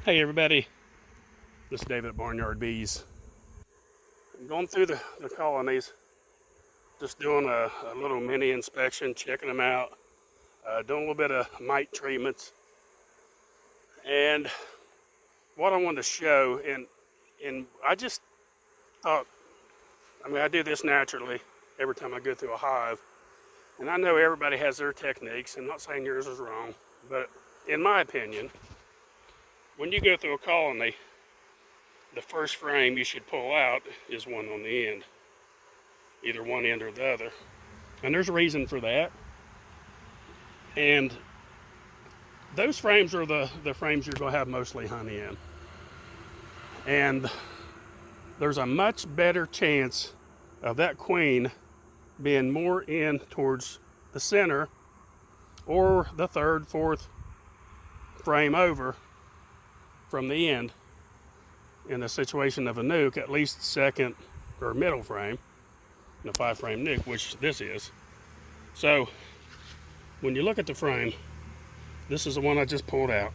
Hey everybody, this is David at Barnyard Bees. I'm going through the colonies, just doing a little mini inspection, checking them out, doing a little bit of mite treatments. And what I wanted to show, and I just thought, I do this naturally every time I go through a hive. And I know everybody has their techniques. I'm not saying yours is wrong, but in my opinion, when you go through a colony, the first frame you should pull out is one on the end, either one end or the other. And there's a reason for that. And those frames are the frames you're going to have mostly honey in. And there's a much better chance of that queen being more in towards the center or the third, fourth frame over from the end. In the situation of a nuke, at least second or middle frame, in a 5-frame nuke, which this is. So when you look at the frame, this is the one I just pulled out.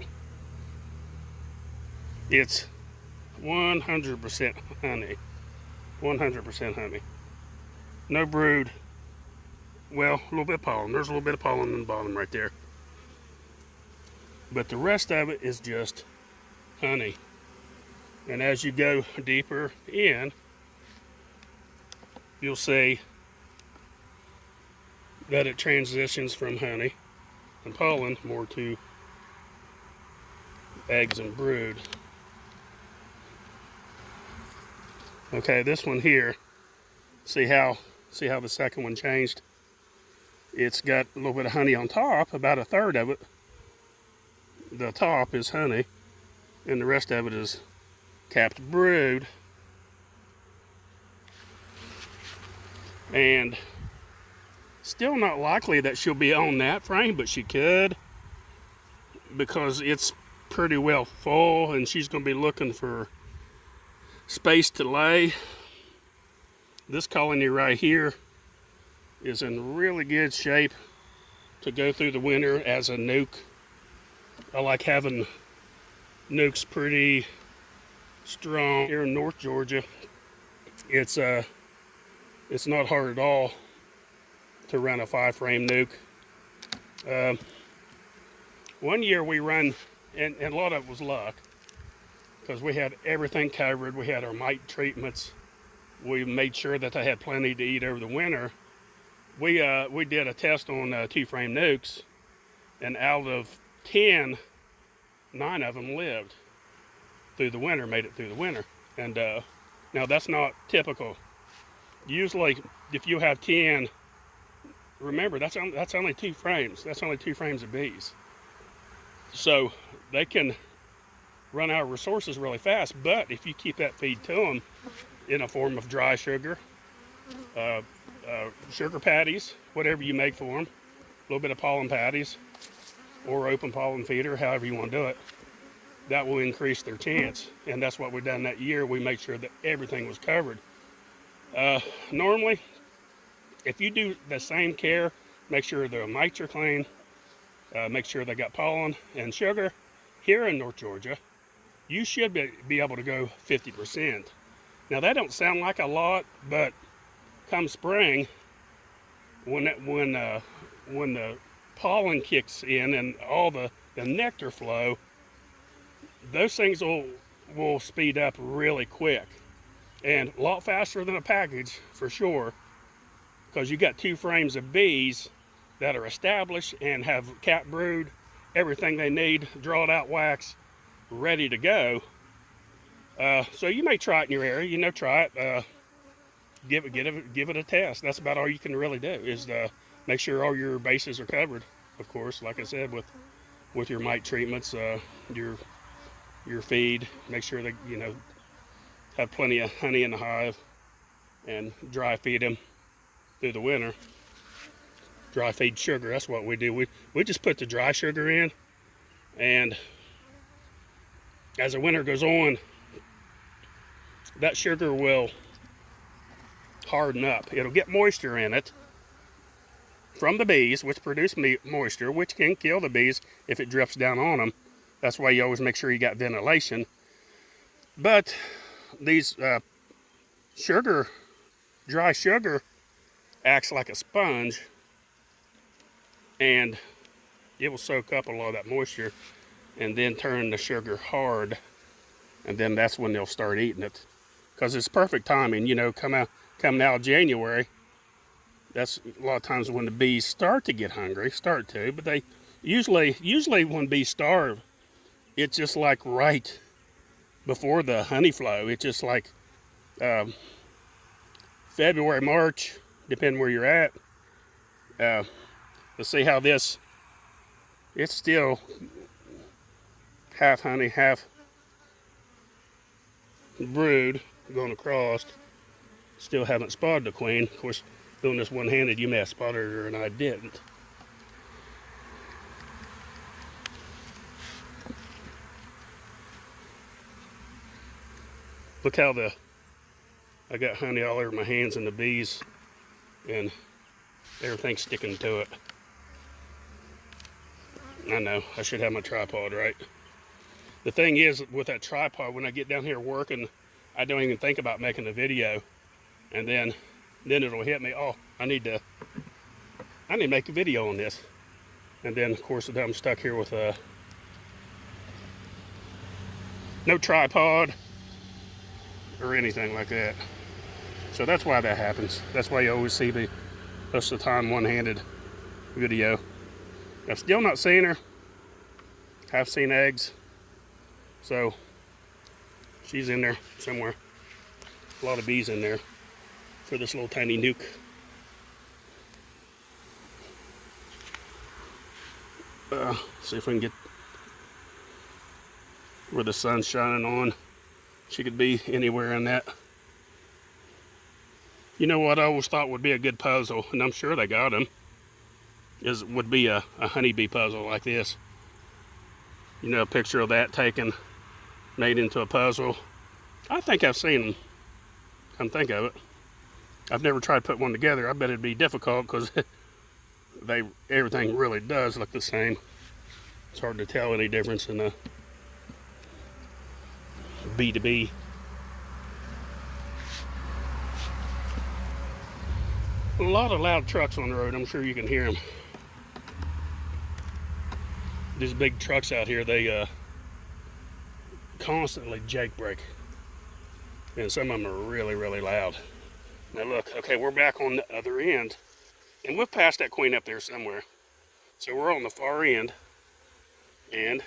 It's 100% honey. 100% honey. No brood. Well, a little bit of pollen. There's a little bit of pollen in the bottom right there. But the rest of it is just honey. And as you go deeper in, you'll see that it transitions from honey and pollen more to eggs and brood. Okay, this one here, see how the second one changed? It's got a little bit of honey on top, about a third of it. The top is honey, and the rest of it is capped brood. And still not likely that she'll be on that frame, but she could, because it's pretty well full and she's going to be looking for space to lay. This colony right here is in really good shape to go through the winter as a nuke. I like having nukes pretty strong. Here in North Georgia, it's not hard at all to run a 5-frame nuke. One year we run, and a lot of it was luck, because we had everything covered. We had our mite treatments. We made sure that they had plenty to eat over the winter. We did a test on 2-frame nukes, and out of 10, 9 of them lived through the winter, made it through the winter. And now that's not typical. Usually if you have 10, remember that's only 2 frames. That's only 2 frames of bees. So they can run out of resources really fast, but if you keep that feed to them in a form of dry sugar, sugar patties, whatever you make for them, a little bit of pollen patties, or open pollen feeder, however you want to do it, that will increase their chance. And that's what we've done that year. We made sure that everything was covered. Normally, if you do the same care, make sure their mites are clean, make sure they got pollen and sugar, here in North Georgia, you should be able to go 50%. Now that don't sound like a lot, but come spring, when the pollen kicks in and all the nectar flow, those things will speed up really quick, and a lot faster than a package for sure, because you got 2 frames of bees that are established and have capped brood, everything they need, drawed out wax, ready to go. So you may try it in your area. Try it. Give it a test. That's about all you can really do, is make sure all your bases are covered. Of course, like I said, with your mite treatments, your feed, make sure that have plenty of honey in the hive, and dry feed them through the winter. Dry feed sugar, that's what we do. We just put the dry sugar in, and as the winter goes on, that sugar will harden up. It'll get moisture in it from the bees, which produce moisture, which can kill the bees if it drips down on them. That's why you always make sure you got ventilation. But these dry sugar acts like a sponge, and it will soak up a lot of that moisture and then turn the sugar hard, and then that's when they'll start eating it. Because it's perfect timing, you know, coming out of January. That's a lot of times when the bees start to get hungry, but they usually when bees starve, it's just like right before the honey flow. It's just like February, March, depending where you're at. Let's see how this, it's still half honey, half brood going across. Still haven't spotted the queen. Of course, doing this one-handed, you may have spotted her and I didn't. Look how I got honey all over my hands and the bees, and everything's sticking to it. I know, I should have my tripod, right? The thing is, with that tripod, when I get down here working, I don't even think about making a video. And then it'll hit me, oh, I need to make a video on this. And then, of course, I'm stuck here with no tripod or anything like that. So that's why that happens. That's why you always see me most of the time one-handed video. I've still not seen her. Have seen eggs. So she's in there somewhere. A lot of bees in there for this little tiny nuke. See if we can get where the sun's shining on. She could be anywhere in that. You know what I always thought would be a good puzzle, and I'm sure they got them, would be a honeybee puzzle like this. You know, a picture of that taken, made into a puzzle. I think I've seen them. Come think of it. I've never tried to put one together. I bet it'd be difficult because everything really does look the same. It's hard to tell any difference in a bee to bee. A lot of loud trucks on the road. I'm sure you can hear them. These big trucks out here, they constantly jake brake. And some of them are really, really loud. Now look, okay, we're back on the other end. And we've passed that queen up there somewhere. So we're on the far end. And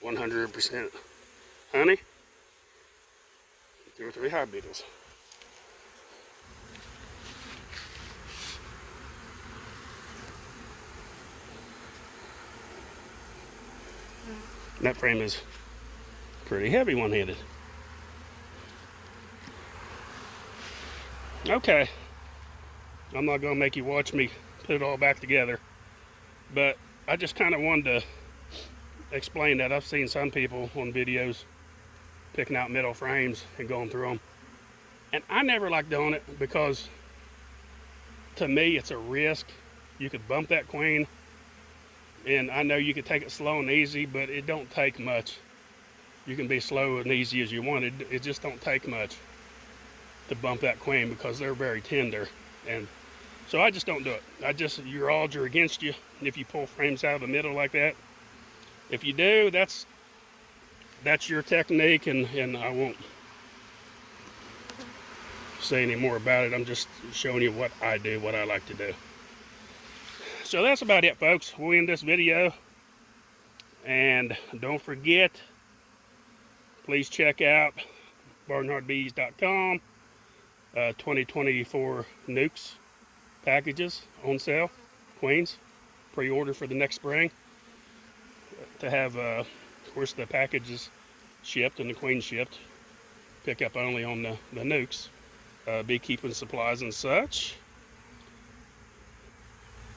100% honey. 2 or 3 hive beetles. That frame is pretty heavy one-handed. Okay, I'm not going to make you watch me put it all back together, but I just kind of wanted to explain that. I've seen some people on videos picking out middle frames and going through them, and I never like doing it because to me it's a risk. You could bump that queen, and I know you could take it slow and easy, but it don't take much. You can be slow and easy as you want. It just don't take much to bump that queen because they're very tender. And so I just don't do it. Your odds are against you if you pull frames out of the middle like that. If you do, that's your technique, and I won't say any more about it. I'm just showing you what I do, what I like to do. So that's about it, folks. We'll end this video. And don't forget, please check out barnyardbees.com. 2024 nukes packages on sale, queens, pre-order for the next spring. To have, of course, the packages shipped and the queens shipped. Pick up only on the nukes, beekeeping supplies and such.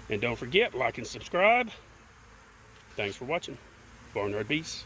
And don't forget, like and subscribe. Thanks for watching. Barnyard Bees.